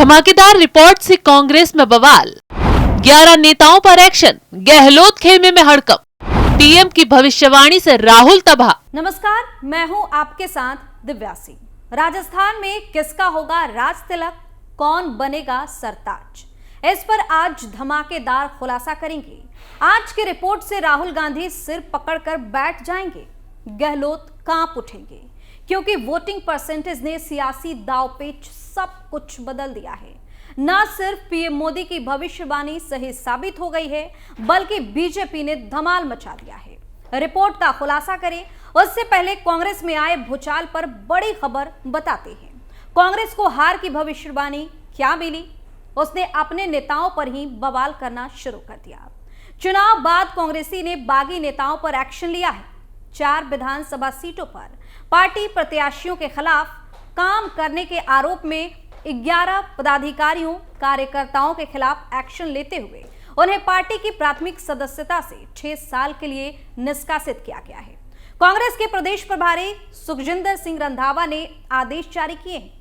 धमाकेदार रिपोर्ट से कांग्रेस में बवाल, 11 नेताओं पर एक्शन, गहलोत खेमे में हड़कंप, पीएम की भविष्यवाणी से राहुल तबाह। नमस्कार, मैं हूं आपके साथ दिव्या सिंह। राजस्थान में किसका होगा राज तिलक, कौन बनेगा सरताज, इस पर आज धमाकेदार खुलासा करेंगे। आज की रिपोर्ट से राहुल गांधी सिर पकड़कर बैठ जाएंगे, गहलोत कांप उठेंगे, क्योंकि वोटिंग परसेंटेज ने सियासी दांवपेच सब कुछ बदल दिया है। न सिर्फ पीएम मोदी की भविष्यवाणी सही साबित हो गई है, बल्कि बीजेपी ने धमाल मचा दिया है। रिपोर्ट का खुलासा करें उससे पहले कांग्रेस में आए भूचाल पर बड़ी खबर बताते हैं। कांग्रेस को हार की भविष्यवाणी क्या मिली, उसने अपने नेताओं पर ही बवाल करना शुरू कर दिया। चुनाव बाद कांग्रेसी ने बागी नेताओं पर एक्शन लिया है। 4 विधानसभा सीटों पर पार्टी प्रत्याशियों के खिलाफ काम करने के आरोप में 11 पदाधिकारियों कार्यकर्ताओं के खिलाफ एक्शन लेते हुए उन्हें पार्टी की प्राथमिक सदस्यता से 6 साल के लिए निष्कासित किया गया है। कांग्रेस के प्रदेश प्रभारी सुखजिंदर सिंह रंधावा ने आदेश जारी किए हैं।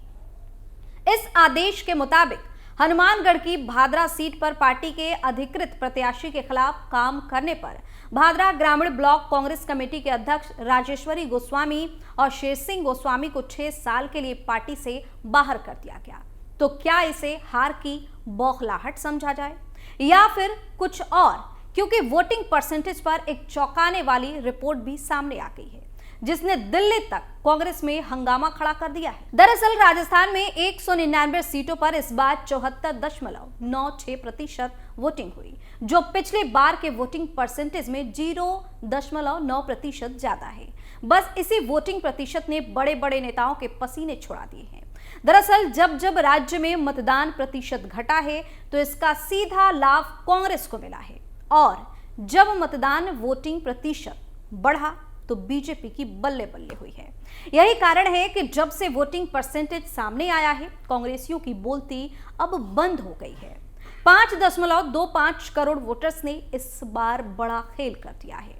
इस आदेश के मुताबिक हनुमानगढ़ की भादरा सीट पर पार्टी के अधिकृत प्रत्याशी के खिलाफ काम करने पर भादरा ग्रामीण ब्लॉक कांग्रेस कमेटी के अध्यक्ष राजेश्वरी गोस्वामी और शेर सिंह गोस्वामी को 6 साल के लिए पार्टी से बाहर कर दिया गया। तो क्या इसे हार की बौखलाहट समझा जाए या फिर कुछ और, क्योंकि वोटिंग परसेंटेज पर एक चौंकाने वाली रिपोर्ट भी सामने आ गई है, जिसने दिल्ली तक कांग्रेस में हंगामा खड़ा कर दिया है। दरअसल राजस्थान में 199 सीटों पर इस बार 74.96% वोटिंग हुई, जो पिछले बार के वोटिंग परसेंटेज में 0.9% ज्यादा है। बस इसी वोटिंग प्रतिशत ने बड़े बड़े नेताओं के पसीने छुड़ा दिए हैं। दरअसल जब राज्य में मतदान प्रतिशत घटा है तो इसका सीधा लाभ कांग्रेस को मिला है, और जब मतदान वोटिंग प्रतिशत बढ़ा तो बीजेपी की बल्ले बल्ले हुई है। यही कारण है कि जब से वोटिंग परसेंटेज सामने आया है, कांग्रेसियों की बोलती अब बंद हो गई है। 5.25 करोड़ वोटर्स ने इस बार बड़ा खेल कर दिया है।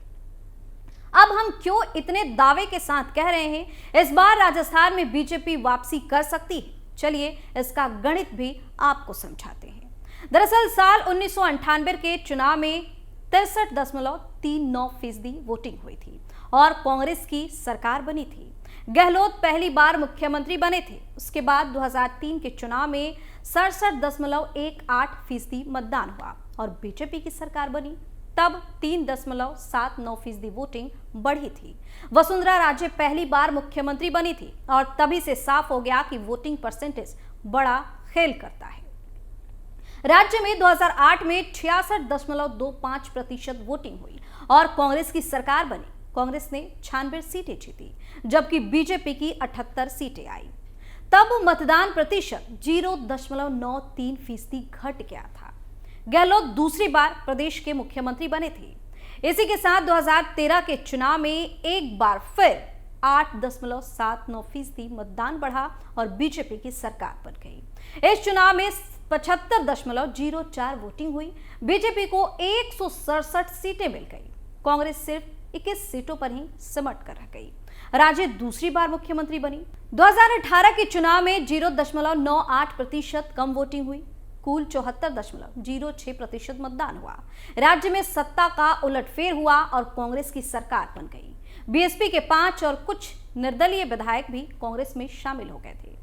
अब हम क्यों इतने दावे के साथ कह रहे हैं इस बार राजस्थान में बीजेपी वापसी कर सकती है, चलिए इसका गणित भी आपको समझाते हैं। दरअसल साल 1998 के चुनाव में 63.39% वोटिंग हुई थी और कांग्रेस की सरकार बनी थी। गहलोत पहली बार मुख्यमंत्री बने थे। उसके बाद 2003 के चुनाव में 67.18% मतदान हुआ और बीजेपी की सरकार बनी। तब 3.79% वोटिंग बढ़ी थी। वसुंधरा राजे पहली बार मुख्यमंत्री बनी थी और तभी से साफ हो गया कि वोटिंग परसेंटेज बड़ा खेल करता है। राज्य में 2008 में 66.25% वोटिंग हुई और कांग्रेस की सरकार बनी। कांग्रेस ने 96 सीटें जीती, जबकि बीजेपी की 78 सीटें आई। तब मतदान प्रतिशत 0.93% घट गया था। गहलोत दूसरी बार प्रदेश के मुख्यमंत्री बने थे। इसी के साथ 2013 के चुनाव में एक बार फिर 8.79% मतदान बढ़ा और बीजेपी की सरकार बन गई। इस चुनाव में 75.04 वोटिंग हुई। बीजेपी को 167 सीटें मिल गई। कांग्रेस सिर्फ 21 सीटों पर ही सिमट कर रह गई। राजे दूसरी बार मुख्यमंत्री बनी। 2018 के चुनाव में 0.98% कम वोटिंग हुई। कुल 74.06% मतदान हुआ। राज्य में सत्ता का उलटफेर हुआ और कांग्रेस की सरकार बन गई। बीएसपी के 5 और कुछ निर्दलीय विधायक भी कांग्रेस में शामिल हो गए थे।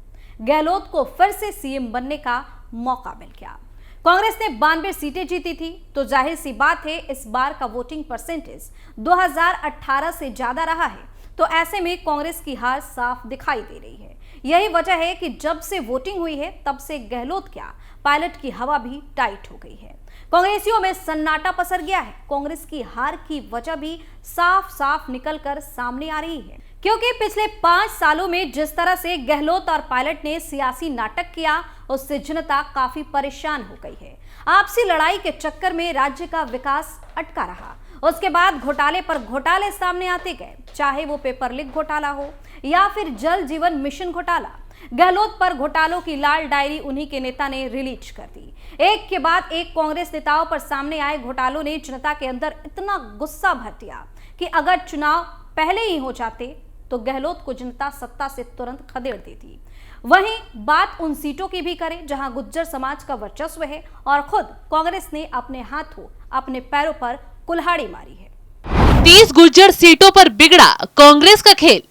गहलोत को फिर से सीएम बनने का मौका मिल गया। कांग्रेस ने 92 सीटें जीती थी, तो जाहिर सी बात है इस बार का वोटिंग परसेंटेज 2018 से ज्यादा रहा है, तो ऐसे में कांग्रेस की हार साफ दिखाई दे रही है। यही वजह है कि जब से वोटिंग हुई है तब से गहलोत क्या, पायलट की हवा भी टाइट हो गई है। कांग्रेसियों में सन्नाटा पसर गया है। कांग्रेस की हार की वजह भी साफ साफ निकलकर सामने आ रही है, क्योंकि पिछले 5 सालों में जिस तरह से गहलोत और पायलट ने सियासी नाटक किया, उससे जनता काफी परेशान हो गई है। आपसी लड़ाई के चक्कर में राज्य का विकास अटका रहा। उसके बाद घोटाले पर घोटाले सामने आते गए, चाहे वो पेपर लीक घोटाला हो या फिर जल जीवन मिशन घोटाला। गहलोत पर घोटालों की लाल डायरी उन्हीं के नेता ने रिलीज कर दी। एक के बाद एक कांग्रेस नेताओं पर सामने आए घोटालों ने जनता के अंदर इतना गुस्सा भर दिया कि अगर चुनाव पहले ही हो जाते तो गहलोत को जनता सत्ता से तुरंत खदेड़ देती। वहीं बात उन सीटों की भी करें जहां गुज्जर समाज का वर्चस्व है और खुद कांग्रेस ने अपने हाथों अपने पैरों पर कुल्हाड़ी मारी है। 30 गुर्जर सीटों पर बिगड़ा कांग्रेस का खेल,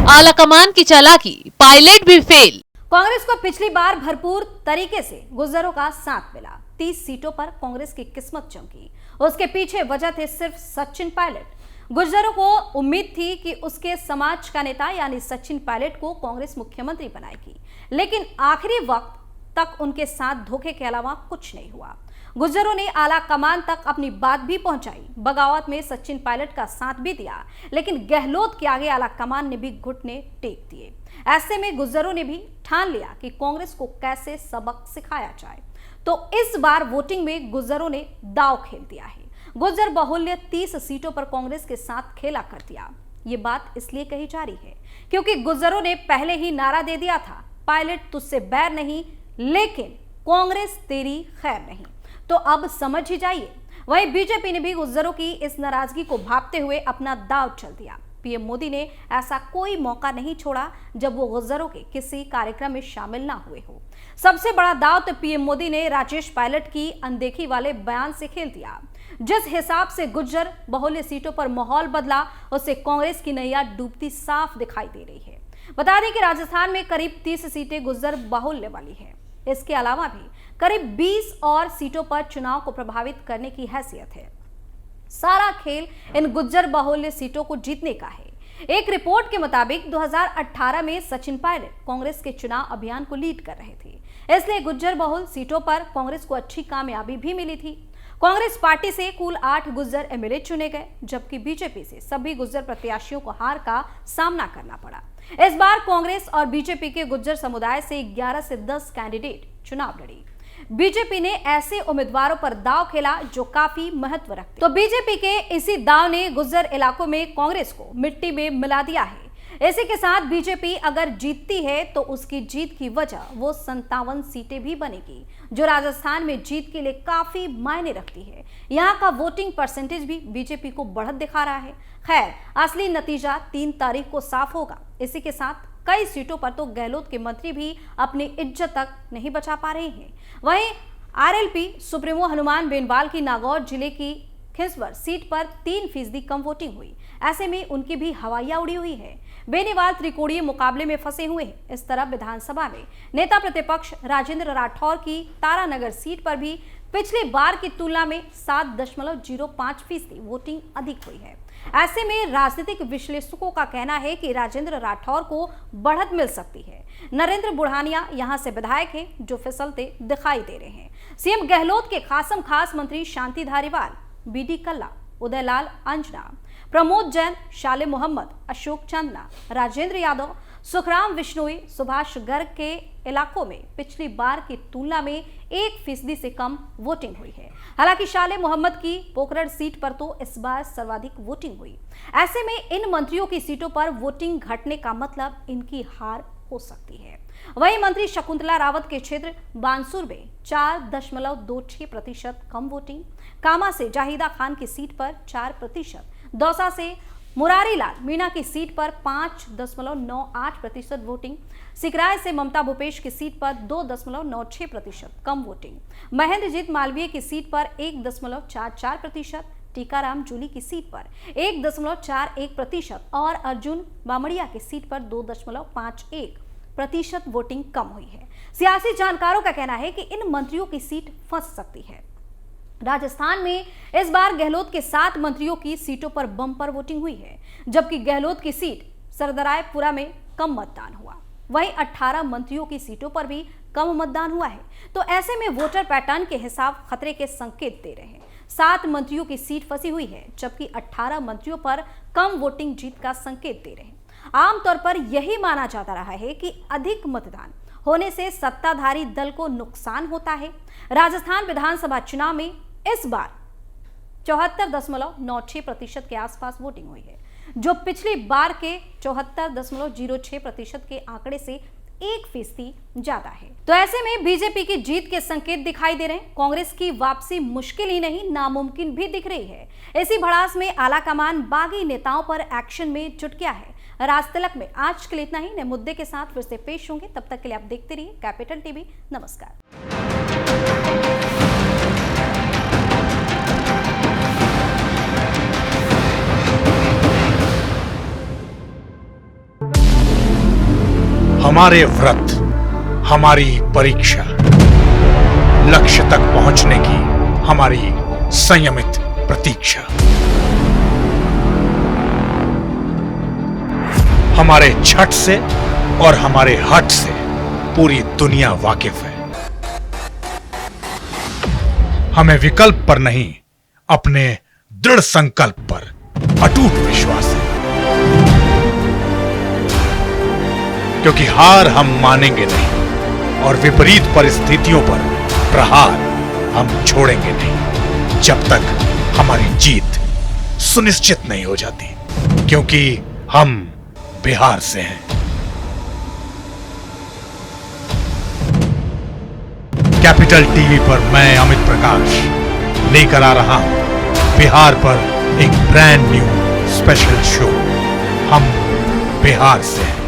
आलाकमान की चालाकी, पायलट भी फेल। कांग्रेस को पिछली बार भरपूर तरीके से गुर्जरों का साथ मिला। 30 सीटों पर कांग्रेस की किस्मत चमकी। उसके पीछे वजह थे सिर्फ सचिन पायलट। गुर्जरों को उम्मीद थी कि उसके समाज का नेता यानी सचिन पायलट को कांग्रेस मुख्यमंत्री बनाएगी, लेकिन आखिरी वक्त तक उनके साथ धोखे के अलावा कुछ नहीं हुआ। गुर्जरों ने आला कमान तक अपनी बात भी पहुंचाई, बगावत में सचिन पायलट का साथ भी दिया, लेकिन गहलोत के आगे आला कमान ने भी घुटने टेक दिए। ऐसे में गुर्जरों ने भी ठान लिया कि कांग्रेस को कैसे सबक सिखाया जाए। तो इस बार वोटिंग में गुर्जरों ने दांव खेल दिया है। गुर्जर बाहुल्य 30 सीटों पर कांग्रेस के साथ खेला कर दिया। ये बात इसलिए कही जा रही है क्योंकि गुर्जरों ने पहले ही नारा दे दिया था, पायलट तुझसे बैर नहीं लेकिन कांग्रेस तेरी खैर नहीं। तो अब समझ ही जाइए। वहीं बीजेपी ने भी गुर्जरों की इस नाराजगी को भांपते हुए अपना दांव चल दिया। पीएम मोदी ने ऐसा कोई मौका नहीं छोड़ा जब वो गुर्जरों के किसी कार्यक्रम में शामिल ना हुए हो। सबसे बड़ा दांव तो पीएम मोदी ने राजेश पायलट की अनदेखी वाले बयान से खेल दिया। जिस हिसाब से गुर्जर बहुल्य सीटों पर माहौल बदला, उससे कांग्रेस की नैया डूबती साफ दिखाई दे रही है। बता दें कि राजस्थान में करीब 30 सीटें गुर्जर बाहुल्य वाली है। इसके अलावा भी करीब 20 और सीटों पर चुनाव को प्रभावित करने की हैसियत है। सारा खेल इन गुर्जर बाहुल्य सीटों को जीतने का है। एक रिपोर्ट के मुताबिक 2018 में सचिन पायलट कांग्रेस के चुनाव अभियान को लीड कर रहे थे, इसलिए गुर्जर बहुल सीटों पर कांग्रेस को अच्छी कामयाबी भी मिली थी। कांग्रेस पार्टी से कुल 8 गुर्जर एमएलए चुने गए, जबकि बीजेपी से सभी गुर्जर प्रत्याशियों को हार का सामना करना पड़ा। इस बार कांग्रेस और बीजेपी के गुर्जर समुदाय से 11 से 10 कैंडिडेट चुनाव लड़ी। बीजेपी ने ऐसे उम्मीदवारों पर दांव खेला जो काफी महत्व रखते। तो बीजेपी के इसी दांव ने गुर्जर इलाकों में कांग्रेस को मिट्टी में मिला दिया है। इसी के साथ बीजेपी अगर जीतती है तो उसकी जीत की वजह वो 57 सीटें भी बनेगी, जो राजस्थान में जीत के लिए काफी मायने रखती है। यहाँ का वोटिंग परसेंटेज भी बीजेपी को बढ़त दिखा रहा है। खैर, असली नतीजा 3 तारीख को साफ होगा। इसी के साथ कई सीटों पर तो गहलोत के मंत्री भी अपनी इज्जत तक नहीं बचा पा रहे हैं। वहीं आरएलपी सुप्रीमो हनुमान बेनीवाल की नागौर जिले की खिसवर सीट पर 3% कम वोटिंग हुई। ऐसे में उनकी भी हवाइयां उड़ी हुई है। बेनीवाल त्रिकोणीय मुकाबले में फंसे हुए हैं। इस तरफ विधानसभा में नेता प्रतिपक्ष राजेंद्र राठौर की तारानगर सीट पर भी पिछली बार की तुलना में 7.05% वोटिंग अधिक हुई है। ऐसे में राजनीतिक विश्लेषकों का कहना है कि राजेंद्र राठौर को बढ़त मिल सकती है। नरेंद्र बुढ़ानिया यहां से विधायक हैं जो फिसलते दिखाई दे रहे हैं। सीएम गहलोत के खासम खास मंत्री शांति धारीवाल, बीडी कल्ला, उदयलाल अंजना, प्रमोद जैन, शाले मोहम्मद, अशोक चंदना, राजेंद्र यादव, सुखराम विश्नोई, सुभाष गर्ग के इलाकों में पिछली बार की तुलना में 1% से कम वोटिंग हुई है। हालांकि शाले मोहम्मद की पोखरण सीट पर तो इस बार सर्वाधिक वोटिंग हुई। ऐसे में इन मंत्रियों की सीटों पर वोटिंग घटने का मतलब इनकी हार हो सकती है। वहीं मंत्री शकुंतला रावत के क्षेत्र बानसूर में 4.26% कम वोटिंग, कामा से जाहिदा खान की सीट पर 4%, दौसा से मुरारी लाल मीणा की सीट पर 5.98% वोटिंग, सिकराय से ममता भूपेश की सीट पर 2.96% कम वोटिंग, महेंद्रजीत मालवीय की सीट पर 1.44%, टीकाराम जूली की सीट पर 1.41% और अर्जुन बामड़िया की सीट पर 2.51% वोटिंग कम हुई है। सियासी जानकारों का कहना है कि इन मंत्रियों की सीट फंस सकती है। राजस्थान में इस बार गहलोत के 7 मंत्रियों की सीटों पर बम्पर वोटिंग हुई है, जबकि गहलोत की सीट सरदरायपुरा में कम मतदान हुआ। वहीं 18 मंत्रियों की सीटों पर भी कम मतदान हुआ है। तो ऐसे में वोटर पैटर्न के हिसाब खतरे के संकेत दे रहे हैं। 7 मंत्रियों की सीट फंसी हुई है, जबकि 18 मंत्रियों पर कम वोटिंग जीत का संकेत दे रहे हैं। आमतौर पर यही माना जाता रहा है कि अधिक मतदान होने से सत्ताधारी दल को नुकसान होता है। राजस्थान विधानसभा चुनाव में इस बार 74.96% के आसपास वोटिंग हुई है, जो पिछली बार के 74.06% के आंकड़े से 1% ज्यादा है। तो ऐसे में बीजेपी की जीत के संकेत दिखाई दे रहे हैं। कांग्रेस की वापसी मुश्किल ही नहीं, नामुमकिन भी दिख रही है। इसी भड़ास में आलाकमान बागी नेताओं पर एक्शन में जुट गया है। राज तिलक में। आज के लिए इतना ही, नए मुद्दे के साथ फिर से पेश होंगे। तब तक के लिए आप देखते रहिए कैपिटल टीवी। नमस्कार। हमारे व्रत, हमारी परीक्षा, लक्ष्य तक पहुंचने की हमारी संयमित प्रतीक्षा। हमारे छठ से और हमारे हठ से पूरी दुनिया वाकिफ है। हमें विकल्प पर नहीं, अपने दृढ़ संकल्प पर अटूट विश्वास है, क्योंकि हार हम मानेंगे नहीं और विपरीत परिस्थितियों पर प्रहार हम छोड़ेंगे नहीं, जब तक हमारी जीत सुनिश्चित नहीं हो जाती, क्योंकि हम बिहार से हैं। कैपिटल टीवी पर मैं अमित प्रकाश लेकर आ रहा हूं बिहार पर एक ब्रांड न्यू स्पेशल शो। हम बिहार से हैं।